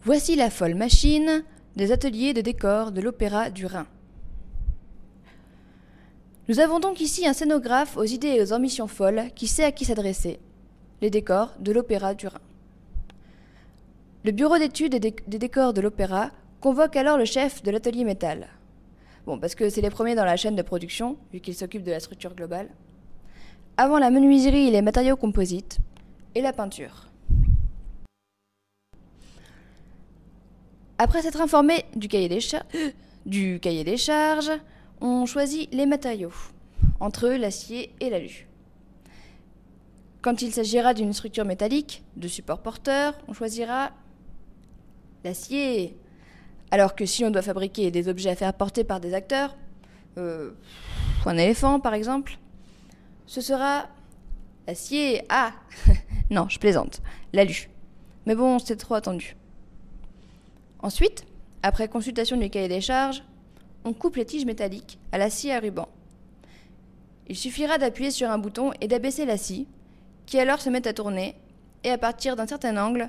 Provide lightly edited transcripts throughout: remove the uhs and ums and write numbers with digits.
Voici la folle machine des ateliers de décor de l'Opéra du Rhin. Nous avons donc ici un scénographe aux idées et aux ambitions folles qui sait à qui s'adresser. Les décors de l'Opéra du Rhin. Le bureau d'études des décors de l'Opéra convoque alors le chef de l'atelier métal. Bon, parce que c'est les premiers dans la chaîne de production, vu qu'ils s'occupent de la structure globale. Avant la menuiserie et les matériaux composites, et la peinture. Après s'être informé du cahier des charges, on choisit les matériaux, entre eux l'acier et l'alu. Quand il s'agira d'une structure métallique, de support porteur, on choisira l'acier. Alors que si on doit fabriquer des objets à faire porter par des acteurs, un éléphant par exemple, ce sera l'acier. Ah non, je plaisante, l'alu. Mais bon, c'est trop attendu. Ensuite, après consultation du cahier des charges, on coupe les tiges métalliques à la scie à ruban. Il suffira d'appuyer sur un bouton et d'abaisser la scie, qui alors se met à tourner et à partir d'un certain angle,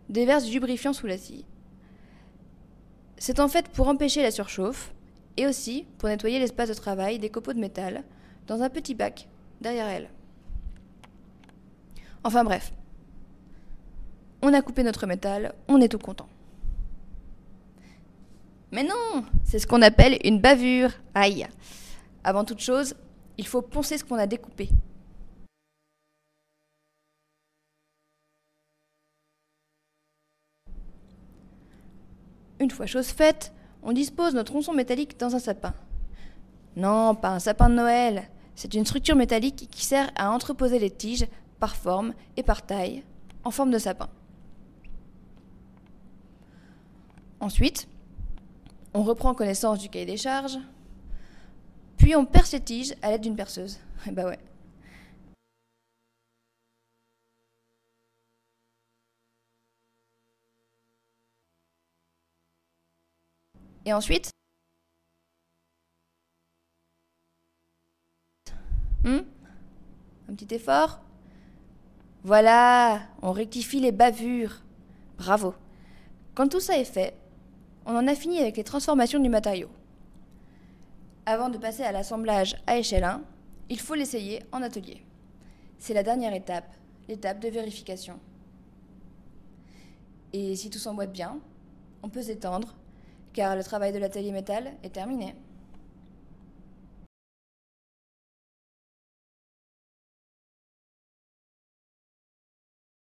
déverse du lubrifiant sous la scie. C'est en fait pour empêcher la surchauffe et aussi pour nettoyer l'espace de travail des copeaux de métal dans un petit bac derrière elle. Enfin bref, on a coupé notre métal, on est tout content. Mais non, c'est ce qu'on appelle une bavure. Aïe. Avant toute chose, il faut poncer ce qu'on a découpé. Une fois chose faite, on dispose notre tronçon métallique dans un sapin. Non, pas un sapin de Noël. C'est une structure métallique qui sert à entreposer les tiges par forme et par taille, en forme de sapin. Ensuite, on reprend connaissance du cahier des charges, puis on perce les tiges à l'aide d'une perceuse. Eh ben ouais. Et ensuite, un petit effort. Voilà, on rectifie les bavures. Bravo. Quand tout ça est fait, on en a fini avec les transformations du matériau. Avant de passer à l'assemblage à échelle 1, il faut l'essayer en atelier. C'est la dernière étape, l'étape de vérification. Et si tout s'emboîte bien, on peut s'étendre, car le travail de l'atelier métal est terminé.